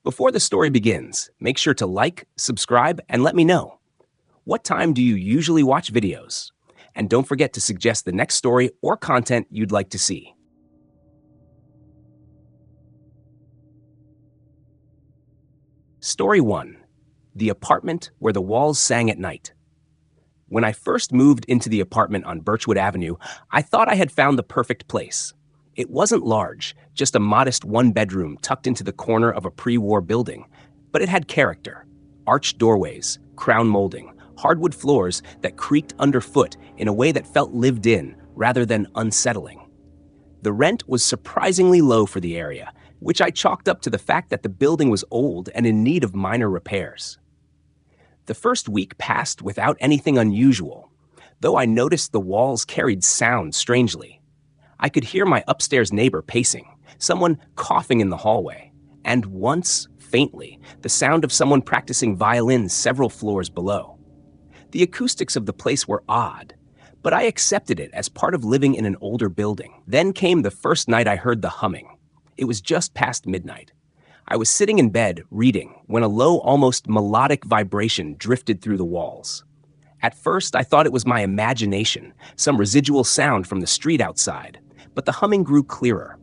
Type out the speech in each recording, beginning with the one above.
Before the story begins, make sure to like, subscribe, and let me know. What time do you usually watch videos? And don't forget to suggest the next story or content you'd like to see. Story 1. The apartment where the walls sang at night. When I first moved into the apartment on Birchwood Avenue, I thought I had found the perfect place. It wasn't large, just a modest one-bedroom tucked into the corner of a pre-war building, but it had character. Arched doorways, crown molding, hardwood floors that creaked underfoot in a way that felt lived in rather than unsettling. The rent was surprisingly low for the area, which I chalked up to the fact that the building was old and in need of minor repairs. The first week passed without anything unusual, though I noticed the walls carried sound strangely. I could hear my upstairs neighbor pacing, someone coughing in the hallway, and once, faintly, the sound of someone practicing violin several floors below. The acoustics of the place were odd, but I accepted it as part of living in an older building. Then came the first night I heard the humming. It was just past midnight. I was sitting in bed, reading, when a low, almost melodic vibration drifted through the walls. At first, I thought it was my imagination, some residual sound from the street outside, but the humming grew clearer.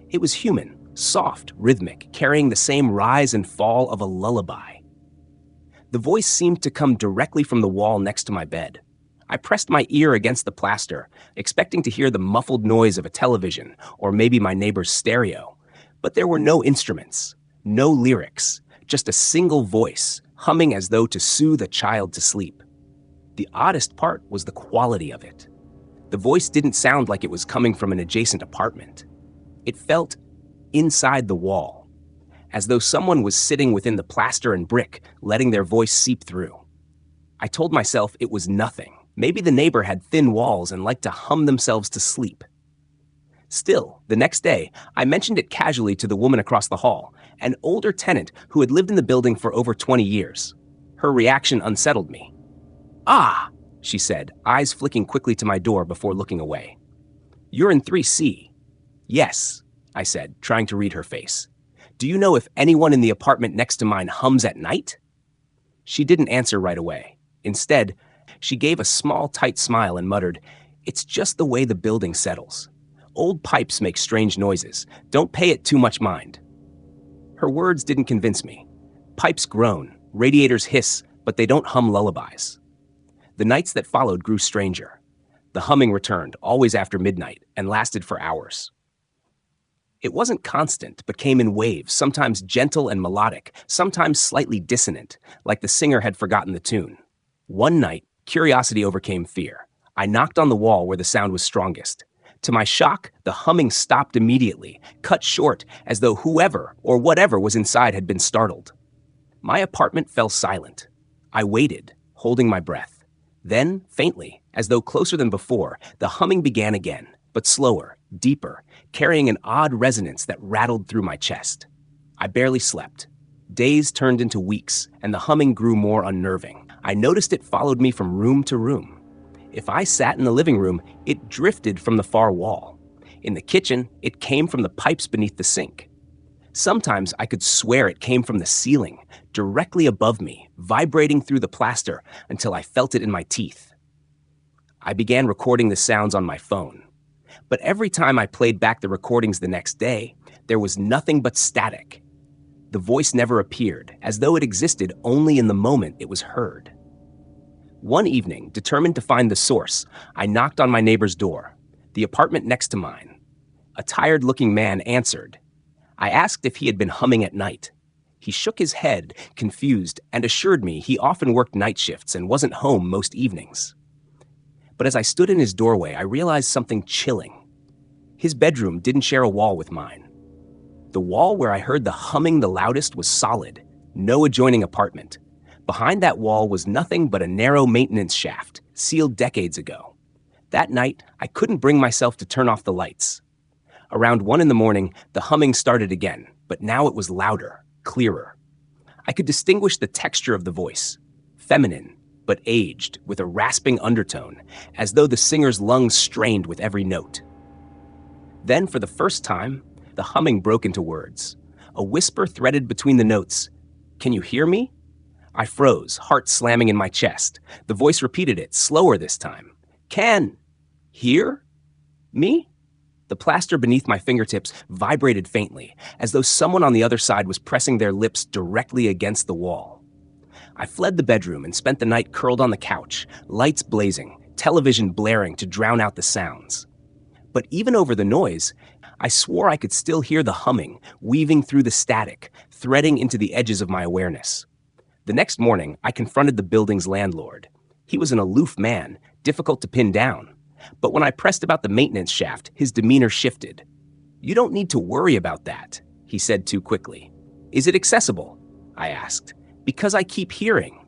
It was human, soft, rhythmic, carrying the same rise and fall of a lullaby. The voice seemed to come directly from the wall next to my bed. I pressed my ear against the plaster, expecting to hear the muffled noise of a television or maybe my neighbor's stereo, but there were no instruments. No lyrics, just a single voice, humming as though to soothe a child to sleep. The oddest part was the quality of it. The voice didn't sound like it was coming from an adjacent apartment. It felt inside the wall, as though someone was sitting within the plaster and brick, letting their voice seep through. I told myself it was nothing. Maybe the neighbor had thin walls and liked to hum themselves to sleep. Still, the next day, I mentioned it casually to the woman across the hall, an older tenant who had lived in the building for over 20 years. Her reaction unsettled me. "Ah," she said, eyes flicking quickly to my door before looking away. "You're in 3C. "Yes," I said, trying to read her face. "Do you know if anyone in the apartment next to mine hums at night?" She didn't answer right away. Instead, she gave a small, tight smile and muttered, "It's just the way the building settles. Old pipes make strange noises. Don't pay it too much mind." Her words didn't convince me. Pipes groan, radiators hiss, but they don't hum lullabies. The nights that followed grew stranger. The humming returned, always after midnight, and lasted for hours. It wasn't constant, but came in waves, sometimes gentle and melodic, sometimes slightly dissonant, like the singer had forgotten the tune. One night, curiosity overcame fear. I knocked on the wall where the sound was strongest. To my shock, the humming stopped immediately, cut short as though whoever or whatever was inside had been startled. My apartment fell silent. I waited, holding my breath. Then, faintly, as though closer than before, the humming began again, but slower, deeper, carrying an odd resonance that rattled through my chest. I barely slept. Days turned into weeks, and the humming grew more unnerving. I noticed it followed me from room to room. If I sat in the living room, it drifted from the far wall. In the kitchen, it came from the pipes beneath the sink. Sometimes I could swear it came from the ceiling, directly above me, vibrating through the plaster until I felt it in my teeth. I began recording the sounds on my phone. But every time I played back the recordings the next day, there was nothing but static. The voice never appeared, as though it existed only in the moment it was heard. One evening, determined to find the source, I knocked on my neighbor's door, the apartment next to mine. A tired-looking man answered. I asked if he had been humming at night. He shook his head, confused, and assured me he often worked night shifts and wasn't home most evenings. But as I stood in his doorway, I realized something chilling. His bedroom didn't share a wall with mine. The wall where I heard the humming the loudest was solid, no adjoining apartment. Behind that wall was nothing but a narrow maintenance shaft, sealed decades ago. That night, I couldn't bring myself to turn off the lights. Around 1 a.m, the humming started again, but now it was louder, clearer. I could distinguish the texture of the voice, feminine, but aged, with a rasping undertone, as though the singer's lungs strained with every note. Then, for the first time, the humming broke into words. A whisper threaded between the notes. "Can you hear me?" I froze, heart slamming in my chest. The voice repeated it, slower this time. "Can. Hear? Me?" The plaster beneath my fingertips vibrated faintly, as though someone on the other side was pressing their lips directly against the wall. I fled the bedroom and spent the night curled on the couch, lights blazing, television blaring to drown out the sounds. But even over the noise, I swore I could still hear the humming, weaving through the static, threading into the edges of my awareness. The next morning, I confronted the building's landlord. He was an aloof man, difficult to pin down. But when I pressed about the maintenance shaft, his demeanor shifted. "You don't need to worry about that," he said too quickly. "Is it accessible?" I asked. "Because I keep hearing."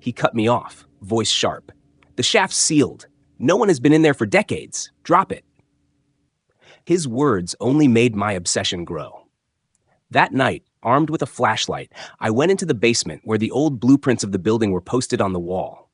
He cut me off, voice sharp. "The shaft's sealed. No one has been in there for decades. Drop it." His words only made my obsession grow. That night, armed with a flashlight, I went into the basement where the old blueprints of the building were posted on the wall.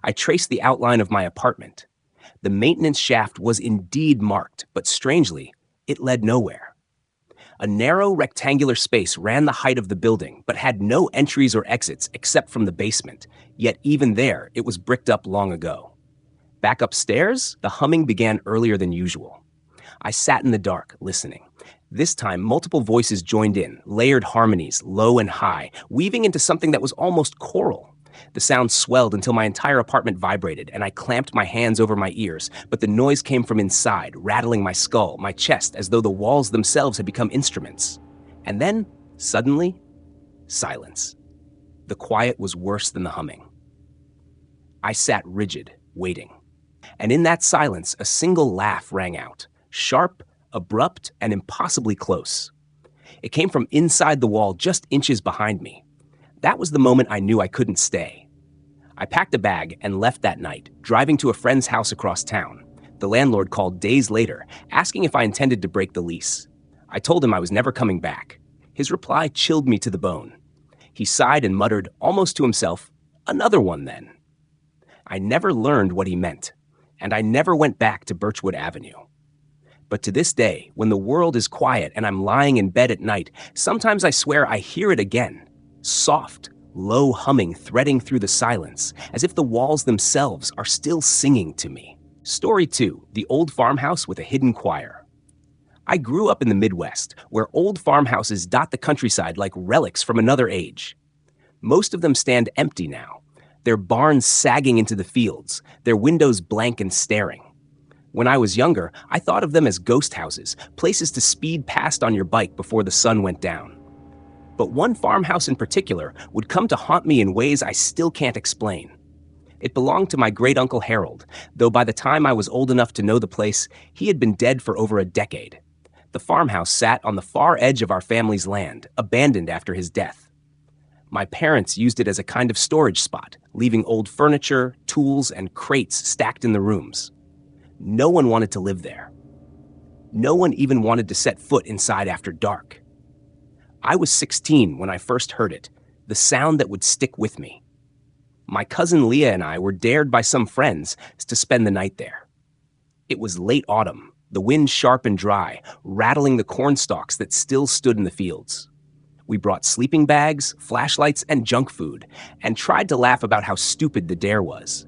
I traced the outline of my apartment. The maintenance shaft was indeed marked, but strangely, it led nowhere. A narrow rectangular space ran the height of the building, but had no entries or exits except from the basement, yet even there, it was bricked up long ago. Back upstairs, the humming began earlier than usual. I sat in the dark, listening. This time, multiple voices joined in, layered harmonies, low and high, weaving into something that was almost choral. The sound swelled until my entire apartment vibrated, and I clamped my hands over my ears, but the noise came from inside, rattling my skull, my chest, as though the walls themselves had become instruments. And then, suddenly, silence. The quiet was worse than the humming. I sat rigid, waiting. And in that silence, a single laugh rang out, sharp, abrupt, and impossibly close. It came from inside the wall just inches behind me. That was the moment I knew I couldn't stay. I packed a bag and left that night, driving to a friend's house across town. The landlord called days later, asking if I intended to break the lease. I told him I was never coming back. His reply chilled me to the bone. He sighed and muttered, almost to himself, "Another one then." I never learned what he meant, and I never went back to Birchwood Avenue. But to this day, when the world is quiet and I'm lying in bed at night, sometimes I swear I hear it again. Soft, low humming threading through the silence, as if the walls themselves are still singing to me. Story 2, the old farmhouse with a hidden choir. I grew up in the Midwest, where old farmhouses dot the countryside like relics from another age. Most of them stand empty now, their barns sagging into the fields, their windows blank and staring. When I was younger, I thought of them as ghost houses, places to speed past on your bike before the sun went down. But one farmhouse in particular would come to haunt me in ways I still can't explain. It belonged to my great-uncle Harold, though by the time I was old enough to know the place, he had been dead for over a decade. The farmhouse sat on the far edge of our family's land, abandoned after his death. My parents used it as a kind of storage spot, leaving old furniture, tools, and crates stacked in the rooms. No one wanted to live there. No one even wanted to set foot inside after dark. I was 16 when I first heard it, the sound that would stick with me. My cousin Leah and I were dared by some friends to spend the night there. It was late autumn, the wind sharp and dry, rattling the corn stalks that still stood in the fields. We brought sleeping bags, flashlights, and junk food, and tried to laugh about how stupid the dare was.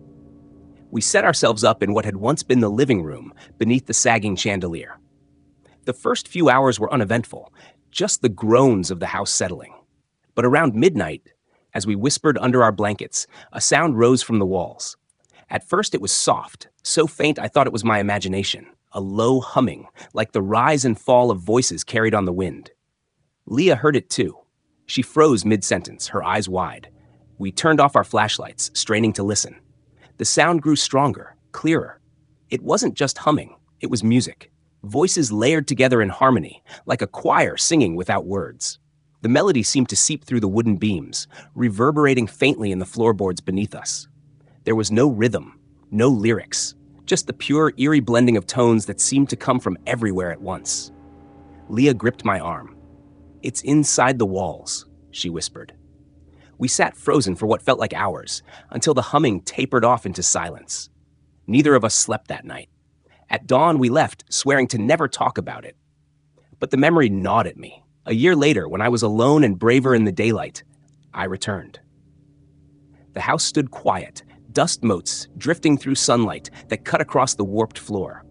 We set ourselves up in what had once been the living room, beneath the sagging chandelier. The first few hours were uneventful, just the groans of the house settling. But around midnight, as we whispered under our blankets, a sound rose from the walls. At first it was soft, so faint I thought it was my imagination, a low humming, like the rise and fall of voices carried on the wind. Leah heard it too. She froze mid-sentence, her eyes wide. We turned off our flashlights, straining to listen. The sound grew stronger, clearer. It wasn't just humming, it was music. Voices layered together in harmony, like a choir singing without words. The melody seemed to seep through the wooden beams, reverberating faintly in the floorboards beneath us. There was no rhythm, no lyrics, just the pure, eerie blending of tones that seemed to come from everywhere at once. Leah gripped my arm. "It's inside the walls," she whispered. We sat frozen for what felt like hours, until the humming tapered off into silence. Neither of us slept that night. At dawn, we left, swearing to never talk about it. But the memory gnawed at me. A year later, when I was alone and braver in the daylight, I returned. The house stood quiet, dust motes drifting through sunlight that cut across the warped floor.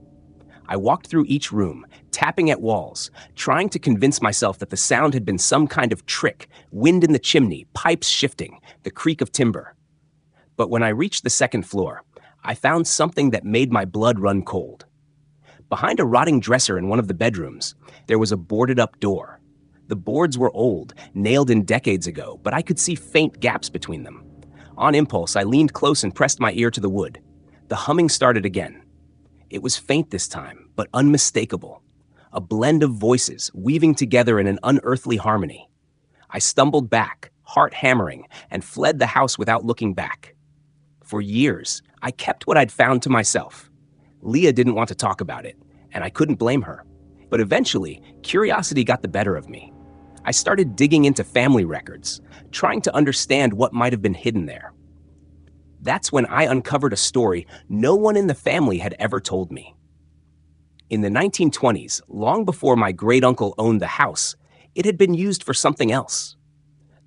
I walked through each room, tapping at walls, trying to convince myself that the sound had been some kind of trick, wind in the chimney, pipes shifting, the creak of timber. But when I reached the second floor, I found something that made my blood run cold. Behind a rotting dresser in one of the bedrooms, there was a boarded-up door. The boards were old, nailed in decades ago, but I could see faint gaps between them. On impulse, I leaned close and pressed my ear to the wood. The humming started again. It was faint this time, but unmistakable. A blend of voices, weaving together in an unearthly harmony. I stumbled back, heart hammering, and fled the house without looking back. For years, I kept what I'd found to myself. Leah didn't want to talk about it, and I couldn't blame her. But eventually, curiosity got the better of me. I started digging into family records, trying to understand what might have been hidden there. That's when I uncovered a story no one in the family had ever told me. In the 1920s, long before my great-uncle owned the house, it had been used for something else.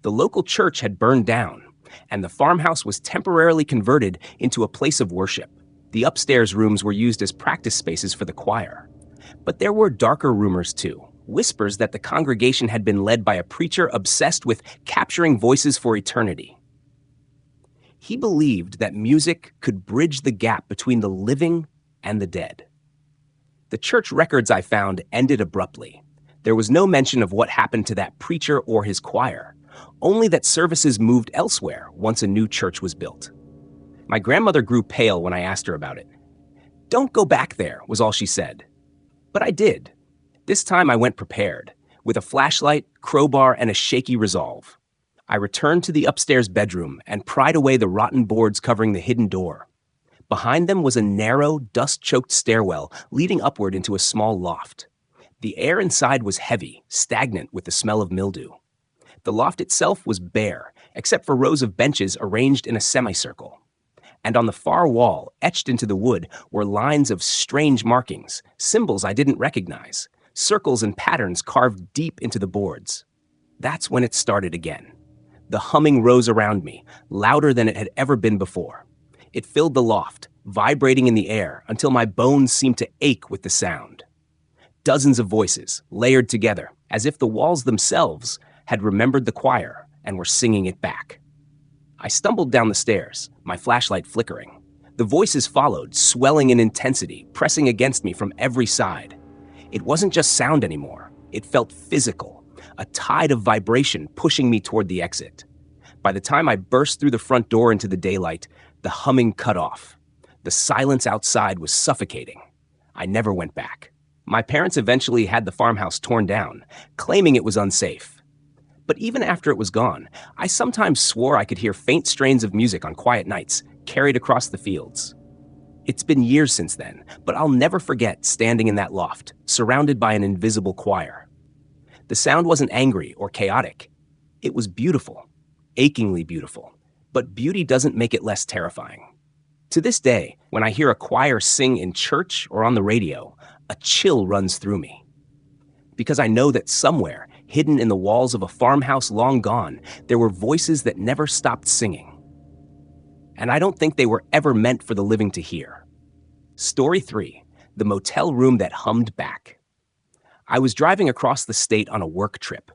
The local church had burned down, and the farmhouse was temporarily converted into a place of worship. The upstairs rooms were used as practice spaces for the choir. But there were darker rumors too, whispers that the congregation had been led by a preacher obsessed with capturing voices for eternity. He believed that music could bridge the gap between the living and the dead. The church records I found ended abruptly. There was no mention of what happened to that preacher or his choir, only that services moved elsewhere once a new church was built. My grandmother grew pale when I asked her about it. "Don't go back there," was all she said. But I did. This time I went prepared, with a flashlight, crowbar, and a shaky resolve. I returned to the upstairs bedroom and pried away the rotten boards covering the hidden door. Behind them was a narrow, dust-choked stairwell leading upward into a small loft. The air inside was heavy, stagnant with the smell of mildew. The loft itself was bare, except for rows of benches arranged in a semicircle. And on the far wall, etched into the wood, were lines of strange markings, symbols I didn't recognize, circles and patterns carved deep into the boards. That's when it started again. The humming rose around me, louder than it had ever been before. It filled the loft, vibrating in the air until my bones seemed to ache with the sound. Dozens of voices, layered together, as if the walls themselves had remembered the choir and were singing it back. I stumbled down the stairs, my flashlight flickering. The voices followed, swelling in intensity, pressing against me from every side. It wasn't just sound anymore. It felt physical, a tide of vibration pushing me toward the exit. By the time I burst through the front door into the daylight, the humming cut off. The silence outside was suffocating. I never went back. My parents eventually had the farmhouse torn down, claiming it was unsafe. But even after it was gone, I sometimes swore I could hear faint strains of music on quiet nights, carried across the fields. It's been years since then, but I'll never forget standing in that loft, surrounded by an invisible choir. The sound wasn't angry or chaotic. It was beautiful, achingly beautiful, but beauty doesn't make it less terrifying. To this day, when I hear a choir sing in church or on the radio, a chill runs through me. Because I know that somewhere, hidden in the walls of a farmhouse long gone, there were voices that never stopped singing. And I don't think they were ever meant for the living to hear. Story 3, the motel room that hummed back. I was driving across the state on a work trip,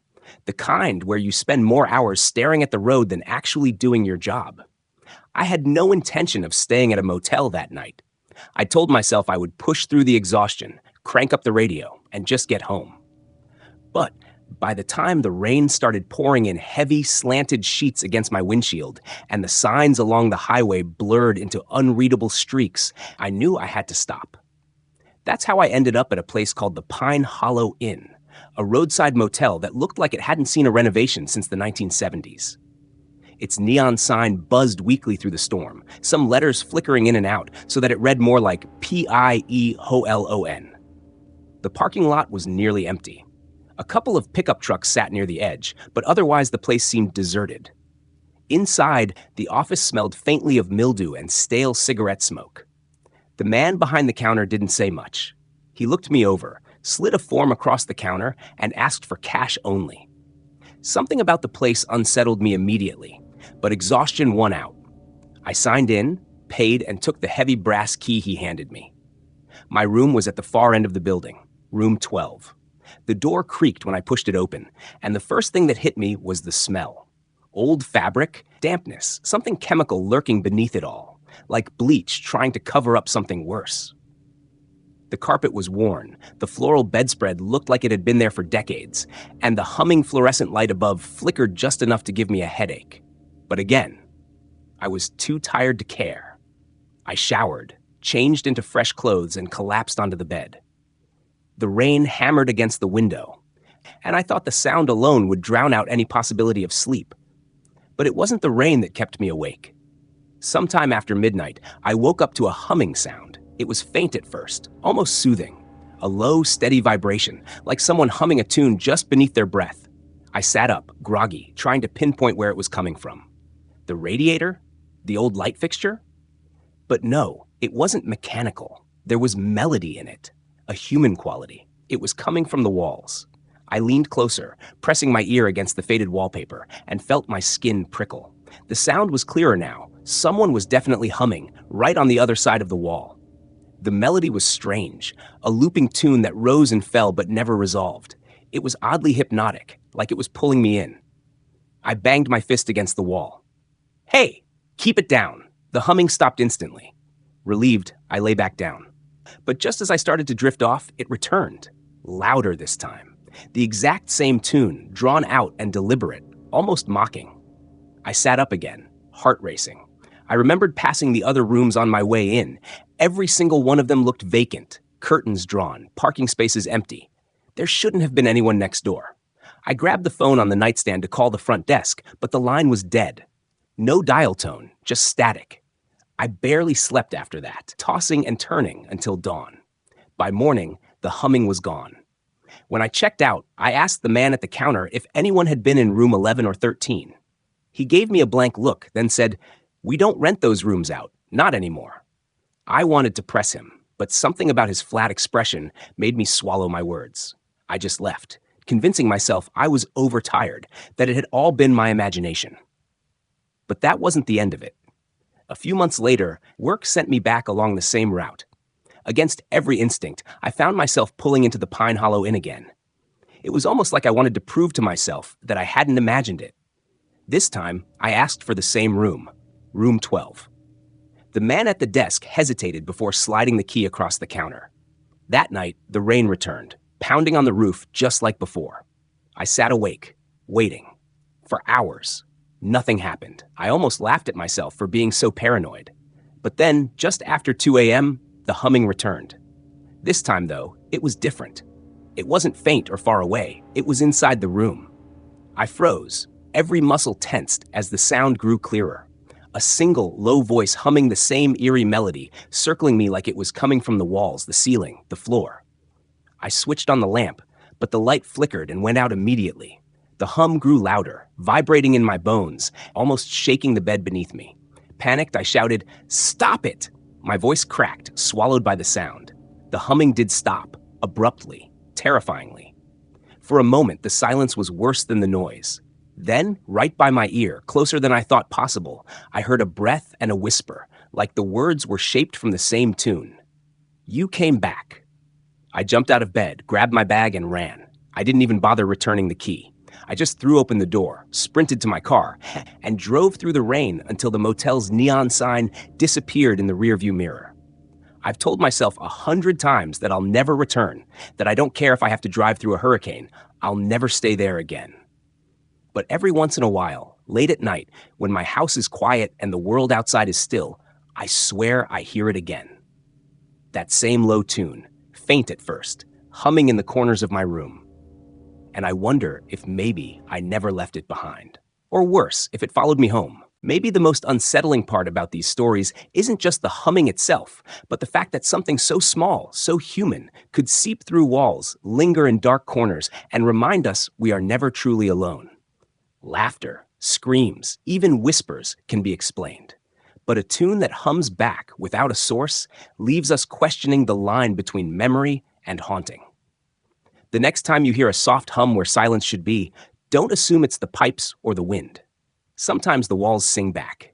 the kind where you spend more hours staring at the road than actually doing your job. I had no intention of staying at a motel that night. I told myself I would push through the exhaustion, crank up the radio, and just get home. But by the time the rain started pouring in heavy, slanted sheets against my windshield, and the signs along the highway blurred into unreadable streaks, I knew I had to stop. That's how I ended up at a place called the Pine Hollow Inn, a roadside motel that looked like it hadn't seen a renovation since the 1970s. Its neon sign buzzed weakly through the storm, some letters flickering in and out so that it read more like P-I-E-H-O-L-O-N. The parking lot was nearly empty. A couple of pickup trucks sat near the edge, but otherwise the place seemed deserted. Inside, the office smelled faintly of mildew and stale cigarette smoke. The man behind the counter didn't say much. He looked me over, slid a form across the counter, and asked for cash only. Something about the place unsettled me immediately, but exhaustion won out. I signed in, paid, and took the heavy brass key he handed me. My room was at the far end of the building, room 12. The door creaked when I pushed it open, and the first thing that hit me was the smell. Old fabric, dampness, something chemical lurking beneath it all, like bleach trying to cover up something worse. The carpet was worn, the floral bedspread looked like it had been there for decades, and the humming fluorescent light above flickered just enough to give me a headache. But again, I was too tired to care. I showered, changed into fresh clothes, and collapsed onto the bed. The rain hammered against the window, and I thought the sound alone would drown out any possibility of sleep. But it wasn't the rain that kept me awake. Sometime after midnight, I woke up to a humming sound. It was faint at first, almost soothing. A low, steady vibration, like someone humming a tune just beneath their breath. I sat up, groggy, trying to pinpoint where it was coming from. The radiator? The old light fixture? But no, it wasn't mechanical. There was melody in it, a human quality. It was coming from the walls. I leaned closer, pressing my ear against the faded wallpaper, and felt my skin prickle. The sound was clearer now. Someone was definitely humming, right on the other side of the wall. The melody was strange, a looping tune that rose and fell but never resolved. It was oddly hypnotic, like it was pulling me in. I banged my fist against the wall. "Hey, keep it down!" The humming stopped instantly. Relieved, I lay back down. But just as I started to drift off, it returned. Louder this time. The exact same tune, drawn out and deliberate, almost mocking. I sat up again, heart racing. I remembered passing the other rooms on my way in. Every single one of them looked vacant, curtains drawn, parking spaces empty. There shouldn't have been anyone next door. I grabbed the phone on the nightstand to call the front desk, but the line was dead. No dial tone, just static. I barely slept after that, tossing and turning until dawn. By morning, the humming was gone. When I checked out, I asked the man at the counter if anyone had been in room 11 or 13. He gave me a blank look, then said, "We don't rent those rooms out, not anymore." I wanted to press him, but something about his flat expression made me swallow my words. I just left, convincing myself I was overtired, that it had all been my imagination. But that wasn't the end of it. A few months later, work sent me back along the same route. Against every instinct, I found myself pulling into the Pine Hollow Inn again. It was almost like I wanted to prove to myself that I hadn't imagined it. This time, I asked for the same room, room 12. The man at the desk hesitated before sliding the key across the counter. That night, the rain returned, pounding on the roof just like before. I sat awake, waiting. For hours. Nothing happened. I almost laughed at myself for being so paranoid. But then, just after 2 a.m., the humming returned. This time, though, it was different. It wasn't faint or far away. It was inside the room. I froze, every muscle tensed as the sound grew clearer. A single, low voice humming the same eerie melody, circling me like it was coming from the walls, the ceiling, the floor. I switched on the lamp, but the light flickered and went out immediately. The hum grew louder, vibrating in my bones, almost shaking the bed beneath me. Panicked, I shouted, "Stop it!" My voice cracked, swallowed by the sound. The humming did stop, abruptly, terrifyingly. For a moment, the silence was worse than the noise. Then, right by my ear, closer than I thought possible, I heard a breath and a whisper, like the words were shaped from the same tune. "You came back." I jumped out of bed, grabbed my bag, and ran. I didn't even bother returning the key. I just threw open the door, sprinted to my car, and drove through the rain until the motel's neon sign disappeared in the rearview mirror. I've told myself 100 times that I'll never return, that I don't care if I have to drive through a hurricane, I'll never stay there again. But every once in a while, late at night, when my house is quiet and the world outside is still, I swear I hear it again. That same low tune, faint at first, humming in the corners of my room. And I wonder if maybe I never left it behind. Or worse, if it followed me home. Maybe the most unsettling part about these stories isn't just the humming itself, but the fact that something so small, so human, could seep through walls, linger in dark corners, and remind us we are never truly alone. Laughter, screams, even whispers can be explained. But a tune that hums back without a source leaves us questioning the line between memory and haunting. The next time you hear a soft hum where silence should be, don't assume it's the pipes or the wind. Sometimes the walls sing back.